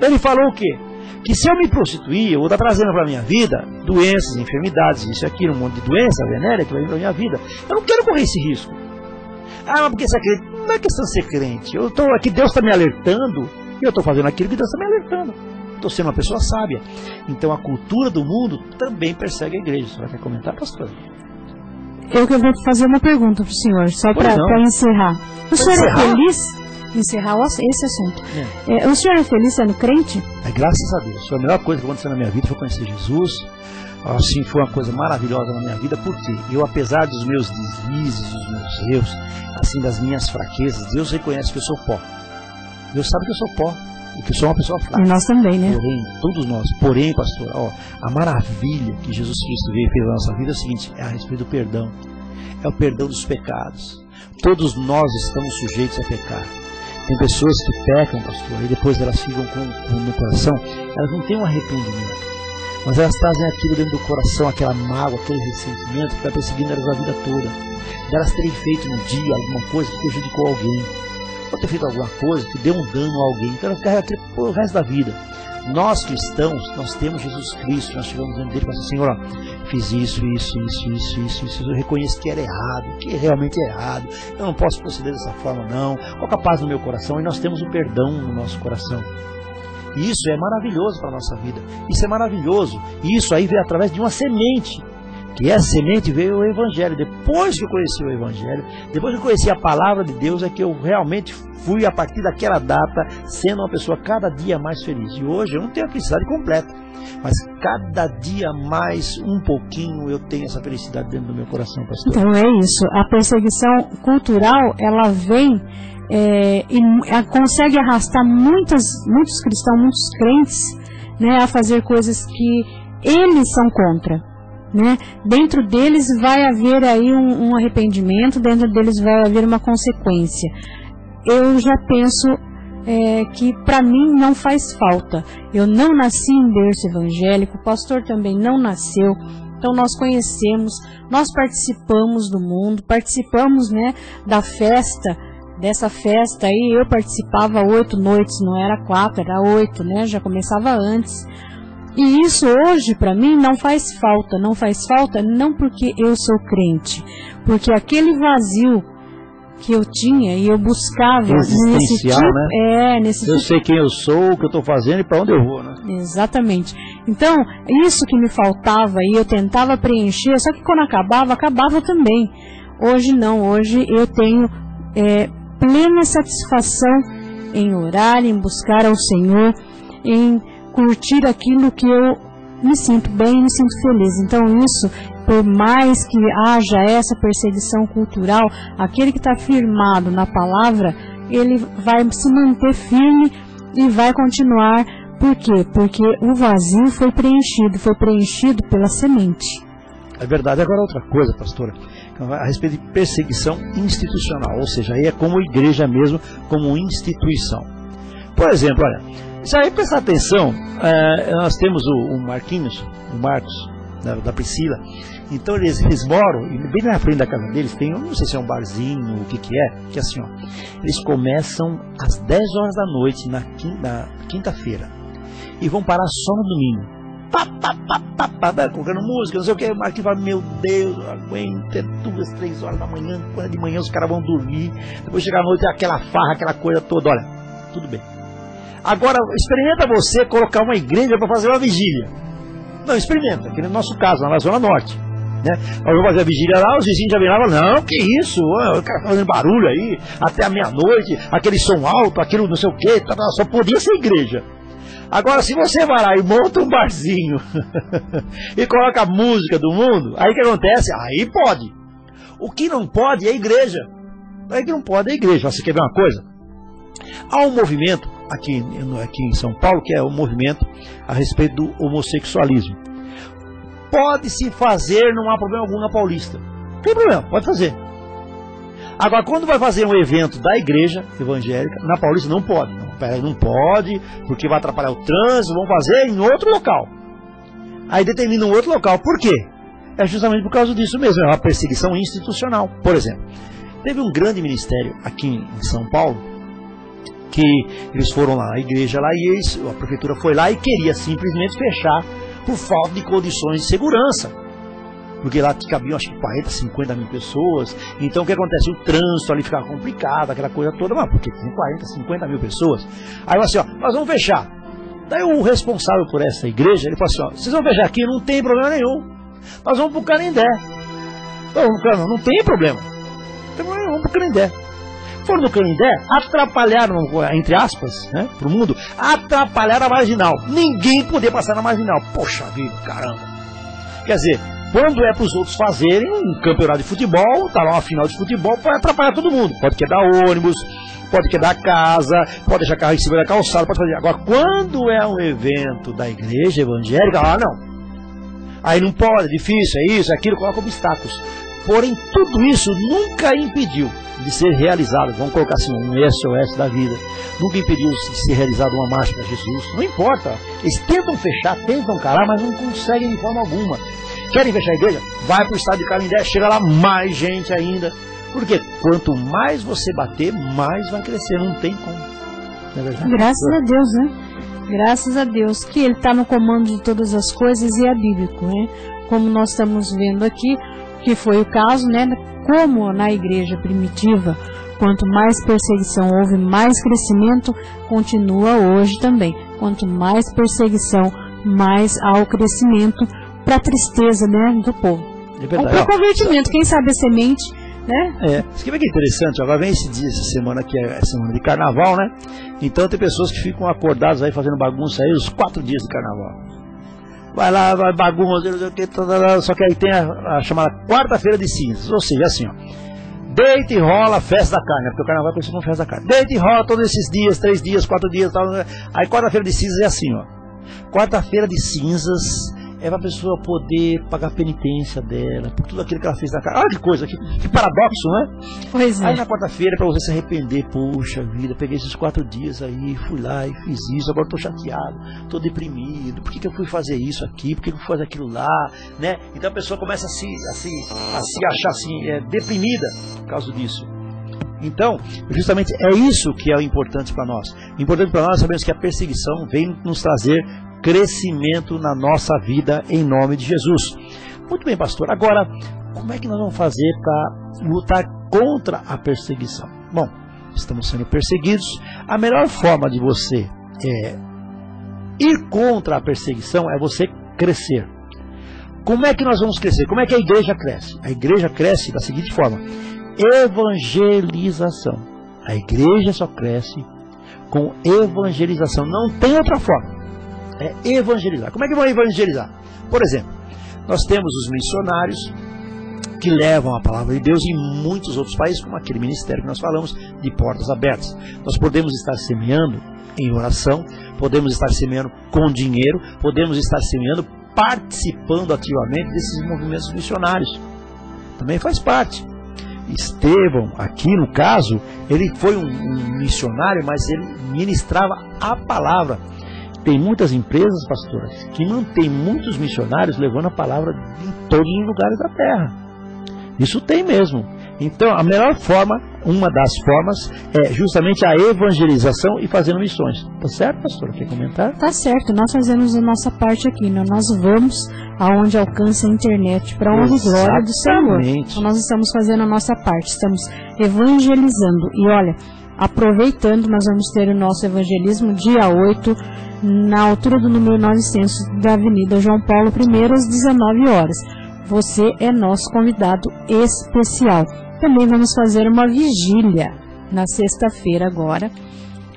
Ele falou o quê? Que se eu me prostituir, eu vou estar trazendo para a minha vida doenças, enfermidades, isso e aquilo, um monte de doença venérea que vai vir para a minha vida. Eu não quero correr esse risco. Mas porque você é crente? Não é questão de ser crente. Eu estou aqui, Deus está me alertando, e eu estou fazendo aquilo que Deus está me alertando. estou sendo uma pessoa sábia. Então a cultura do mundo também persegue a igreja. Você quer comentar, pastor? Eu que vou fazer uma pergunta para o senhor, só para encerrar. O senhor é feliz? Encerrar esse assunto. O senhor é feliz sendo crente? Graças a Deus. Foi a melhor coisa que aconteceu na minha vida, foi conhecer Jesus. Assim, foi uma coisa maravilhosa na minha vida, porque eu, apesar dos meus deslizes, dos meus erros, assim, das minhas fraquezas, Deus reconhece que eu sou pó. Deus sabe que eu sou pó e que eu sou uma pessoa fraca. E nós também, né? Porém, todos nós. Porém, pastor, a maravilha que Jesus Cristo veio e fez na nossa vida é o seguinte, é a respeito do perdão. É o perdão dos pecados. Todos nós estamos sujeitos a pecar. Tem pessoas que pecam, pastor, e depois elas ficam no coração, elas não têm um arrependimento, mas elas trazem aquilo dentro do coração, aquela mágoa, aquele ressentimento que vai perseguindo elas a vida toda. De elas terem feito no dia alguma coisa que prejudicou alguém, ou ter feito alguma coisa que deu um dano a alguém, então elas carregam aquilo pro resto da vida. Nós cristãos, nós temos Jesus Cristo, nós chegamos diante dele e falamos assim, Senhor, fiz isso, eu reconheço que era errado, que realmente é errado, eu não posso proceder dessa forma não, coloca paz no meu coração, e nós temos o perdão no nosso coração. E isso é maravilhoso para a nossa vida, isso é maravilhoso, e isso aí veio através de uma semente, que essa semente veio o Evangelho. Depois que eu conheci o Evangelho, depois que eu conheci a Palavra de Deus, é que eu realmente fui, a partir daquela data, sendo uma pessoa cada dia mais feliz. E hoje eu não tenho a felicidade completa, mas cada dia mais, um pouquinho, eu tenho essa felicidade dentro do meu coração, pastor. Então é isso, a perseguição cultural, ela vem e consegue arrastar muitos cristãos, muitos crentes, né, a fazer coisas que eles são contra. Né? Dentro deles vai haver aí um arrependimento, dentro deles vai haver uma consequência. Eu já penso que para mim não faz falta. Eu não nasci em berço evangélico, o pastor também não nasceu. Então nós conhecemos, nós participamos do mundo, participamos, né, da festa. Dessa festa aí eu participava 8 noites, não era 4, era 8, né? Já começava antes. E isso hoje para mim não faz falta não porque eu sou crente, porque aquele vazio que eu tinha e eu buscava nesse tipo, né? Eu sei quem eu sou, o que eu estou fazendo e para onde eu vou, né? Exatamente. Então, isso que me faltava e eu tentava preencher, só que quando acabava também. Hoje não, hoje eu tenho plena satisfação em orar, em buscar ao Senhor, em curtir aquilo que eu me sinto bem, me sinto feliz. Então isso, por mais que haja essa perseguição cultural, aquele que está firmado na palavra, ele vai se manter firme e vai continuar. Por quê? Porque o vazio foi preenchido pela semente. É verdade. Agora outra coisa, pastora, a respeito de perseguição institucional, ou seja, aí é como igreja mesmo, como instituição. Por exemplo, olha, isso aí, presta atenção, nós temos o Marquinhos, o Marcos, da Priscila, então eles moram, bem na frente da casa deles, tem, não sei se é um barzinho, o que é, que é assim, ó, eles começam às 10 horas da noite, na quinta-feira, e vão parar só no domingo. Colocando música, não sei o que, o Marquinhos fala, meu Deus, eu aguento, é 2, 3 horas da manhã, quando de manhã os caras vão dormir, depois chegar à noite, aquela farra, aquela coisa toda, olha, tudo bem. Agora, experimenta você colocar uma igreja para fazer uma vigília. Não, experimenta, aqui no nosso caso, na Zona Norte. Né? Eu vou fazer a vigília lá, os vizinhos já vêm lá e falam, não, que isso, o cara tá fazendo barulho aí, até a meia-noite, aquele som alto, aquilo não sei o que, só podia ser igreja. Agora, se você vai lá e monta um barzinho e coloca a música do mundo, aí o que acontece? Aí pode. O que não pode é a igreja. Aí que não pode é a igreja. Você quer ver uma coisa? Há um movimento aqui em São Paulo, que é o movimento a respeito do homossexualismo. Pode-se fazer, não há problema algum na Paulista. Não tem problema, pode fazer. Agora, quando vai fazer um evento da igreja evangélica, na Paulista não pode. Não pode, porque vai atrapalhar o trânsito, vão fazer em outro local. Aí determina um outro local. Por quê? É justamente por causa disso mesmo, é uma perseguição institucional. Por exemplo, teve um grande ministério aqui em São Paulo, que eles foram lá, a igreja lá, e a prefeitura foi lá e queria simplesmente fechar por falta de condições de segurança. Porque lá cabiam acho que 40, 50 mil pessoas. Então o que acontece? O trânsito ali ficava complicado, aquela coisa toda, mas porque tem 40, 50 mil pessoas. Aí eu assim, ó, nós vamos fechar. Daí o responsável por essa igreja, ele falou assim, ó, vocês vão viajar aqui, não tem problema nenhum. Nós vamos pro Canindé. Não tem problema. Não tem problema, vamos pro Canindé. Foram no Canindé, atrapalharam, entre aspas, né, pro mundo, atrapalharam a marginal. Ninguém podia passar na marginal. Poxa vida, caramba. Quer dizer, quando é para os outros fazerem um campeonato de futebol, tá lá uma final de futebol, pode atrapalhar todo mundo. Pode quebrar ônibus, pode quebrar casa, pode deixar carro em cima da calçada, pode fazer. Agora, quando é um evento da igreja evangélica, não. Aí não pode, é difícil, é isso, é aquilo, coloca obstáculos. Porém, tudo isso nunca impediu de ser realizado, vamos colocar assim, um SOS da vida, nunca impediu de ser realizada uma marcha para Jesus, não importa, eles tentam fechar, tentam calar, mas não conseguem de forma alguma. Querem fechar a igreja? Vai para o estado de Canindé, chega lá mais gente ainda, porque quanto mais você bater, mais vai crescer, não tem como, não é verdade? Graças a Deus, né? Graças a Deus, que Ele está no comando de todas as coisas e é bíblico, né? Como nós estamos vendo aqui, que foi o caso, né? Como na igreja primitiva, quanto mais perseguição houve, mais crescimento, continua hoje também. Quanto mais perseguição, mais há o crescimento para a tristeza, né, do povo. É verdade. Para o convertimento, quem sabe a semente, né? Isso que é interessante, agora vem esse dia, essa semana que é a semana de carnaval, né? Então tem pessoas que ficam acordadas aí fazendo bagunça aí os 4 dias de carnaval. Vai lá, vai bagunça, só que aí tem a chamada quarta-feira de cinzas, ou seja, assim, ó, deita e rola festa da carne, porque o carnaval é conhecido como festa da carne, deita e rola todos esses dias, 3 dias, 4 dias, tal, aí quarta-feira de cinzas é assim, ó, quarta-feira de cinzas é para a pessoa poder pagar a penitência dela, por tudo aquilo que ela fez na carne. Olha que coisa, que paradoxo, né? Pois é. Aí na quarta-feira, para você se arrepender, poxa vida, peguei esses 4 dias aí, fui lá e fiz isso, agora estou chateado, estou deprimido, por que eu fui fazer isso aqui, por que eu fui fazer aquilo lá, né? Então a pessoa começa a se achar assim, deprimida por causa disso. Então, justamente é isso que é o importante para nós. O importante para nós é sabermos que a perseguição vem nos trazer crescimento na nossa vida em nome de Jesus. Muito bem, pastor. Agora, como é que nós vamos fazer para lutar contra a perseguição? Bom, estamos sendo perseguidos. A melhor forma de você ir contra a perseguição é você crescer. Como é que nós vamos crescer? Como é que a igreja cresce? A igreja cresce da seguinte forma: evangelização. A igreja só cresce com evangelização. Não tem outra forma. É evangelizar. Como é que vão evangelizar? Por exemplo, nós temos os missionários que levam a palavra de Deus em muitos outros países, como aquele ministério que nós falamos, de portas abertas. Nós podemos estar semeando em oração, podemos estar semeando com dinheiro, podemos estar semeando participando ativamente desses movimentos missionários. Também faz parte. Estevão, aqui no caso, ele foi um missionário, mas ele ministrava a palavra. Tem muitas empresas, pastoras, que mantêm muitos missionários levando a palavra em todos os lugares da terra. Isso tem mesmo. Então, a melhor forma, uma das formas, é justamente a evangelização e fazendo missões. Tá certo, pastora? Quer comentar? Tá certo. Nós fazemos a nossa parte aqui, né? Nós vamos aonde alcança a internet, para honra e glória do Senhor. Então, nós estamos fazendo a nossa parte, estamos evangelizando. E olha, aproveitando, nós vamos ter o nosso evangelismo dia 8, na altura do número 900 da Avenida João Paulo I, às 19 horas. Você é nosso convidado especial. Também vamos fazer uma vigília na sexta-feira agora.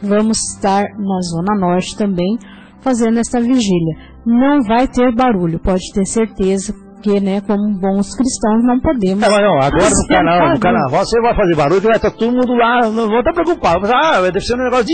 Vamos estar na Zona Norte também, fazendo essa vigília. Não vai ter barulho, pode ter certeza, porque, né, como bons cristãos, não podemos. Não, agora no carnaval você vai fazer barulho, vai estar todo mundo lá, não vou estar preocupado. Mas, deve ser um negócio de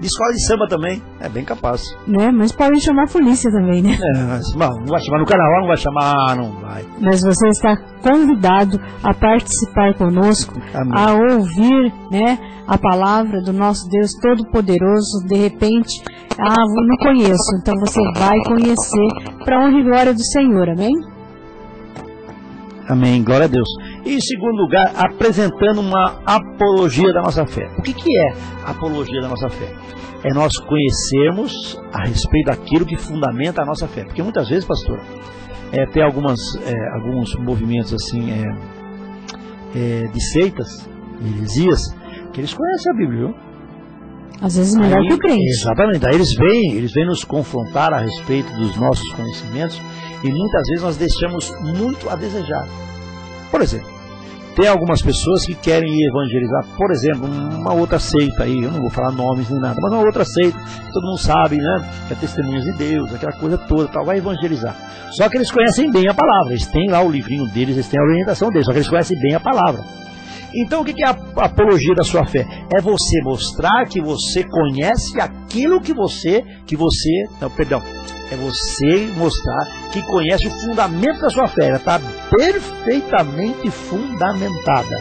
escola de samba também. É bem capaz. Né, mas podem chamar a polícia também, né? Mas, não vai chamar no carnaval, não vai chamar, não vai. Mas você está convidado a participar conosco, amém, a ouvir, né, a palavra do nosso Deus Todo-Poderoso. De repente, não conheço, então você vai conhecer, para honra e glória do Senhor, amém? Amém, glória a Deus. E em segundo lugar, apresentando uma apologia da nossa fé. O que é a apologia da nossa fé? É nós conhecermos a respeito daquilo que fundamenta a nossa fé. Porque muitas vezes, pastor, tem alguns movimentos assim, de seitas, heresias, que eles conhecem a Bíblia, viu? Às vezes melhor que o crente. Exatamente. Aí eles vêm nos confrontar a respeito dos nossos conhecimentos e muitas vezes nós deixamos muito a desejar. Por exemplo, tem algumas pessoas que querem evangelizar, por exemplo, uma outra seita aí, eu não vou falar nomes nem nada, mas uma outra seita, todo mundo sabe, né, que é Testemunhas de Deus, aquela coisa toda, tal, vai evangelizar. Só que eles conhecem bem a palavra, eles têm lá o livrinho deles, eles têm a orientação deles, só que eles conhecem bem a palavra. Então o que é a apologia da sua fé? É você mostrar que você conhece aquilo é você mostrar que conhece o fundamento da sua fé. Ela está perfeitamente fundamentada.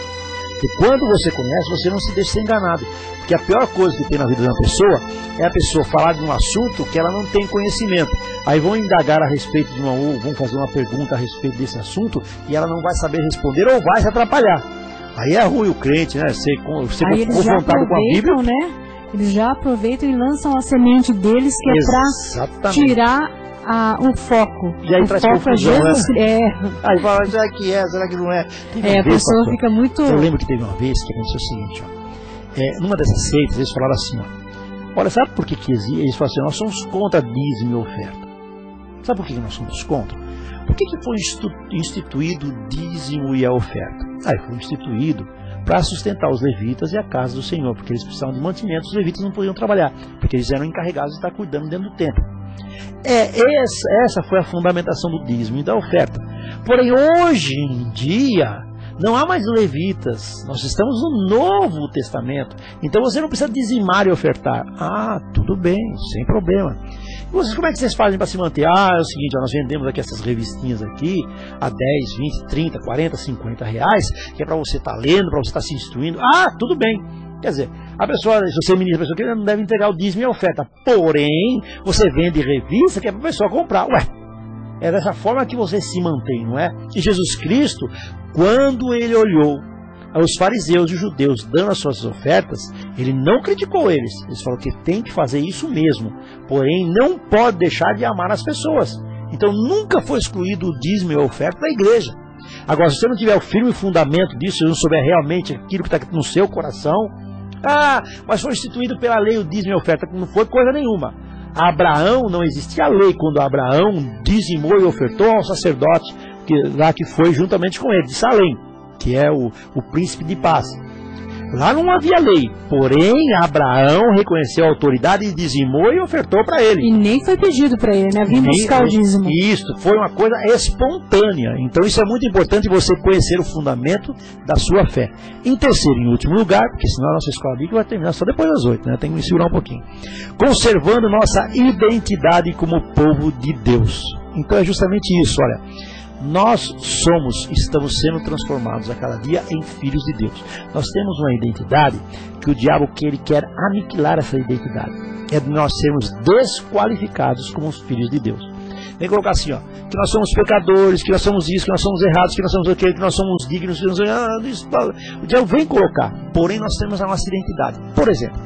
E quando você conhece, você não se deixa ser enganado. Porque a pior coisa que tem na vida de uma pessoa é a pessoa falar de um assunto que ela não tem conhecimento. Aí vão indagar a respeito de ou vão fazer uma pergunta a respeito desse assunto e ela não vai saber responder ou vai se atrapalhar. Aí é ruim o crente, né? Ser confrontado com a Bíblia. Né? Eles já aproveitam e lançam a semente deles, que é para tirar o foco. E aí o traz foco confusão, né? Aí fala, será que é? Será que não é? A pessoa fica muito... Eu lembro que teve uma vez que aconteceu o seguinte, numa dessas seitas, eles falaram assim, olha, sabe por que eles falaram assim, nós somos contra dízimo e oferta. Sabe por que nós somos contra? Por que foi instituído o dízimo e a oferta? Foi instituído para sustentar os levitas e a casa do Senhor, porque eles precisavam de mantimento, os levitas não podiam trabalhar, porque eles eram encarregados de estar cuidando dentro do templo. Essa foi a fundamentação do dízimo e da oferta. Porém, hoje em dia, não há mais levitas, nós estamos no Novo Testamento, então você não precisa dizimar e ofertar. Tudo bem, sem problema. Vocês, como é que vocês fazem para se manter? É o seguinte, nós vendemos aqui essas revistinhas aqui a 10, 20, 30, 40, 50 reais, que é para você estar lendo, para você estar se instruindo. Tudo bem. Quer dizer, a pessoa, se você ministra a pessoa que não deve entregar o dízimo e a oferta. Porém, você vende revista que é para a pessoa comprar. É dessa forma que você se mantém, não é? E Jesus Cristo, quando ele olhou os fariseus e os judeus dando as suas ofertas, ele não criticou eles. Ele falou que tem que fazer isso mesmo. Porém, não pode deixar de amar as pessoas. Então, nunca foi excluído o dízimo e a oferta da igreja. Agora, se você não tiver o firme fundamento disso, se você não souber realmente aquilo que está no seu coração, mas foi instituído pela lei o dízimo e a oferta, não foi coisa nenhuma. Abraão, não existia lei quando Abraão dizimou e ofertou ao sacerdote que foi juntamente com ele, de Salém, que é o príncipe de paz. Lá não havia lei, porém Abraão reconheceu a autoridade e dizimou e ofertou para ele. E nem foi pedido para ele, né? Vim buscar o dízimo. Isso, foi uma coisa espontânea. Então isso é muito importante, você conhecer o fundamento da sua fé. Em terceiro e último lugar, porque senão a nossa escola bíblica vai terminar só depois das 8, né? Tem que me segurar um pouquinho. Conservando nossa identidade como povo de Deus. Então é justamente isso, olha. Nós estamos sendo transformados a cada dia em filhos de Deus. Nós temos uma identidade que o diabo quer aniquilar essa identidade. É de nós sermos desqualificados como os filhos de Deus. Vem colocar assim, que nós somos pecadores, que nós somos isso, que nós somos errados, que nós somos aquilo, que nós somos dignos, que nós somos... O diabo vem colocar, porém nós temos a nossa identidade. Por exemplo,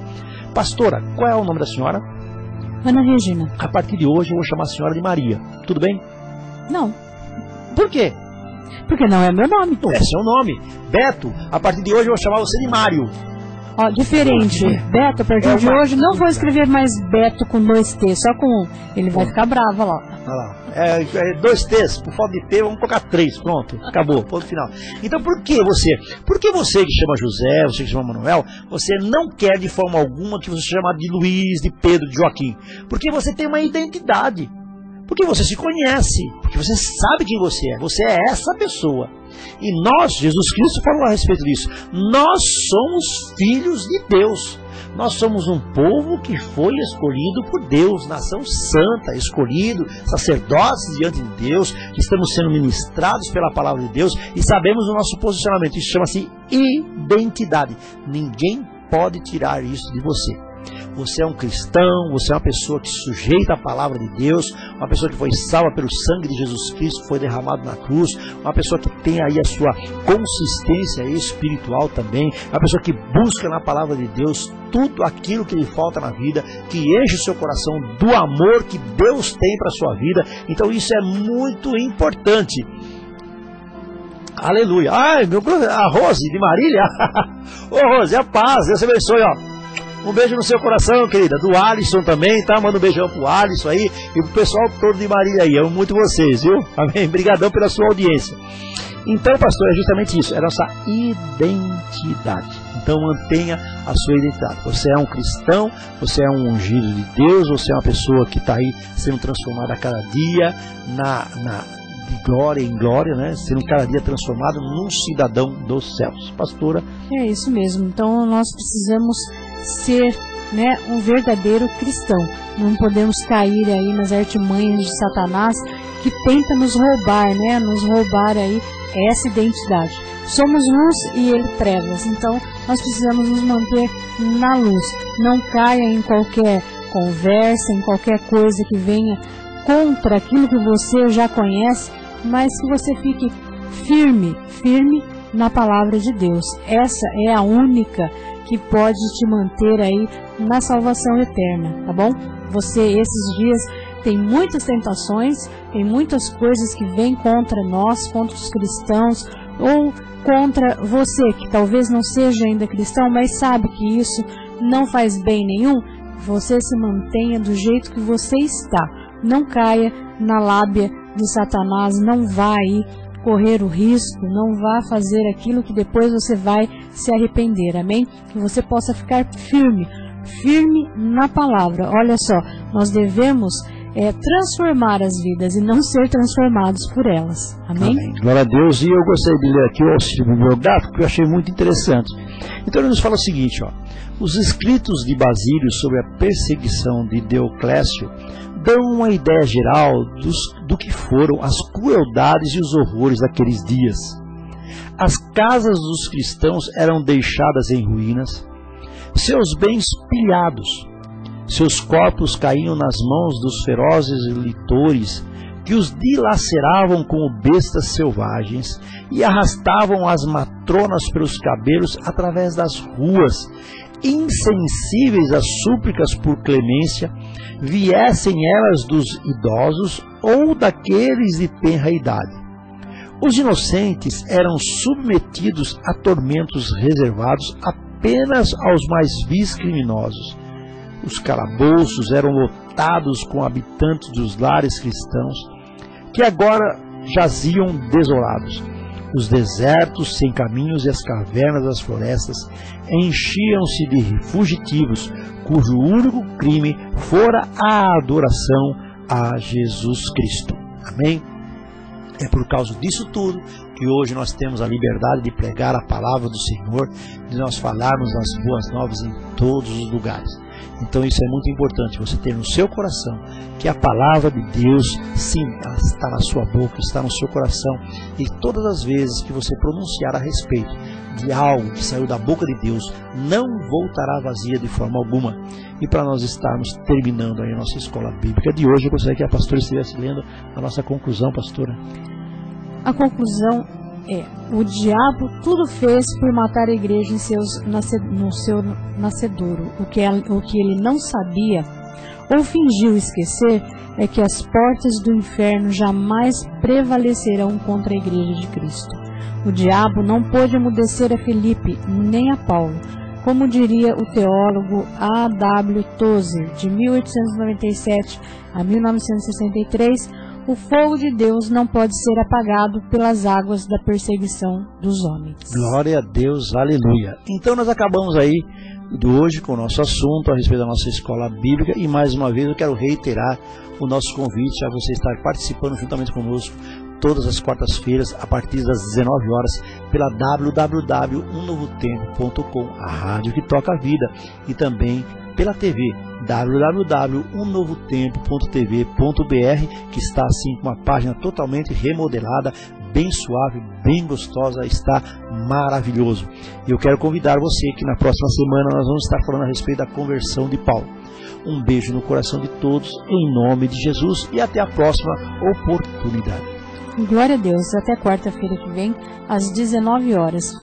pastora, qual é o nome da senhora? Ana Regina. A partir de hoje eu vou chamar a senhora de Maria. Tudo bem? Não. Por quê? Porque não é meu nome. É seu nome. Beto, a partir de hoje eu vou chamar você de Mário. Diferente. Beto, a partir de hoje não vou escrever mais Beto com 2 T, só com 1. Ele vai ficar bravo lá. Olha lá. 2 T's, por falta de T, vamos colocar 3. Pronto, acabou, ponto final. Então por que você que chama José, você que chama Manuel, você não quer de forma alguma que você seja chamado de Luiz, de Pedro, de Joaquim? Porque você tem uma identidade. Porque você se conhece, porque você sabe quem você é essa pessoa. E nós, Jesus Cristo falou a respeito disso, nós somos filhos de Deus. Nós somos um povo que foi escolhido por Deus, nação santa, escolhido, sacerdotes diante de Deus, que estamos sendo ministrados pela palavra de Deus e sabemos o nosso posicionamento. Isso chama-se identidade. Ninguém pode tirar isso de você. Você é um cristão, você é uma pessoa que se sujeita à palavra de Deus, uma pessoa que foi salva pelo sangue de Jesus Cristo, que foi derramado na cruz, uma pessoa que tem aí a sua consistência espiritual também, uma pessoa que busca na palavra de Deus tudo aquilo que lhe falta na vida, que enche o seu coração do amor que Deus tem para a sua vida. Então isso é muito importante. Aleluia. A Rose de Marília. Ô Rose, a paz, Deus abençoe, Um beijo no seu coração, querida. Do Alisson também, tá? Manda um beijão pro Alisson aí e pro pessoal todo de Marília aí. Amo muito vocês, viu? Amém? Obrigadão pela sua audiência. Então, pastor, é justamente isso. É a nossa identidade. Então, mantenha a sua identidade. Você é um cristão, você é um ungido de Deus, você é uma pessoa que está aí sendo transformada a cada dia de glória em glória, né? Sendo cada dia transformado num cidadão dos céus. Pastora? É isso mesmo. Então nós precisamos ser, né, um verdadeiro cristão. Não podemos cair aí nas artimanhas de Satanás que tenta nos roubar, né? Nos roubar aí essa identidade. Somos luz e ele trevas. Então nós precisamos nos manter na luz. Não caia em qualquer conversa, em qualquer coisa que venha contra aquilo que você já conhece, mas que você fique firme na palavra de Deus. Essa é a única que pode te manter aí na salvação eterna, tá bom? Você, esses dias, tem muitas tentações, tem muitas coisas que vêm contra nós, contra os cristãos, ou contra você, que talvez não seja ainda cristão, mas sabe que isso não faz bem nenhum. Você se mantenha do jeito que você está. Não caia na lábia de Satanás, não vá aí correr o risco, não vá fazer aquilo que depois você vai se arrepender, amém? Que você possa ficar firme na palavra. Olha só, nós devemos transformar as vidas e não ser transformados por elas, amém? Amém. Glória a Deus. E eu gostaria de ler aqui o auxílio bibliográfico, que eu achei muito interessante. Então ele nos fala o seguinte, ó: os escritos de Basílio sobre a perseguição de Dioclécio dão uma ideia geral do que foram as crueldades e os horrores daqueles dias. As casas dos cristãos eram deixadas em ruínas, seus bens pilhados, seus corpos caíam nas mãos dos ferozes litores que os dilaceravam como bestas selvagens e arrastavam as matronas pelos cabelos através das ruas, insensíveis às súplicas por clemência, viessem elas dos idosos ou daqueles de tenra idade. Os inocentes eram submetidos a tormentos reservados apenas aos mais vis criminosos. Os calabouços eram lotados com habitantes dos lares cristãos, que agora jaziam desolados. Os desertos sem caminhos e as cavernas das florestas enchiam-se de fugitivos, cujo único crime fora a adoração a Jesus Cristo. Amém? É por causa disso tudo que hoje nós temos a liberdade de pregar a palavra do Senhor, de nós falarmos as boas novas em todos os lugares. Então isso é muito importante, você ter no seu coração que a palavra de Deus, sim, ela está na sua boca, está no seu coração, e todas as vezes que você pronunciar a respeito de algo que saiu da boca de Deus, não voltará vazia de forma alguma. E para nós estarmos terminando aí a nossa escola bíblica de hoje, eu gostaria que a pastora estivesse lendo a nossa conclusão, pastora. A conclusão é: o diabo tudo fez por matar a igreja no seu nascedouro. O que ele não sabia ou fingiu esquecer é que as portas do inferno jamais prevalecerão contra a igreja de Cristo. O diabo não pôde emudecer a Filipe nem a Paulo. Como diria o teólogo A.W. Tozer, de 1897 a 1963, o fogo de Deus não pode ser apagado pelas águas da perseguição dos homens. Glória a Deus, aleluia. Então nós acabamos aí de hoje com o nosso assunto a respeito da nossa escola bíblica, e mais uma vez eu quero reiterar o nosso convite a você estar participando juntamente conosco todas as quartas-feiras a partir das 19 horas pela www.umnovotempo.com, a rádio que toca a vida, e também pela TV www.umnovotempo.tv.br, que está assim com uma página totalmente remodelada, bem suave, bem gostosa, está maravilhoso. E eu quero convidar você que na próxima semana nós vamos estar falando a respeito da conversão de Paulo. Um beijo no coração de todos, em nome de Jesus, e até a próxima oportunidade. Glória a Deus, até quarta-feira que vem, às 19 horas.